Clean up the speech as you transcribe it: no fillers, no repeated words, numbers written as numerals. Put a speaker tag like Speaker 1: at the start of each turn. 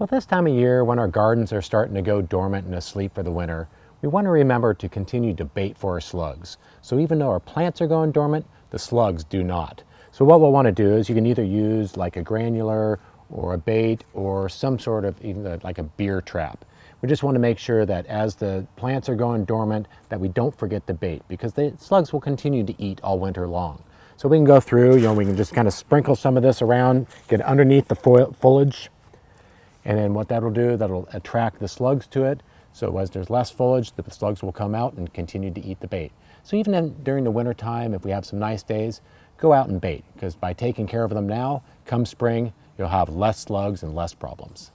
Speaker 1: So this time of year, when our gardens are starting to go dormant and asleep for the winter, we want to remember to continue to bait for our slugs. So even though our plants are going dormant, the slugs do not. So what we'll want to do is you can either use like a granular or a bait or some sort of even like a beer trap. We just want to make sure that as the plants are going dormant that we don't forget the bait, because the slugs will continue to eat all winter long. So we can go through, we can just kind of sprinkle some of this around, get underneath the foliage. And then what that'll do, that'll attract the slugs to it. So as there's less foliage, the slugs will come out and continue to eat the bait. So even during the winter time, if we have some nice days, go out and bait, because by taking care of them now, come spring, you'll have less slugs and less problems.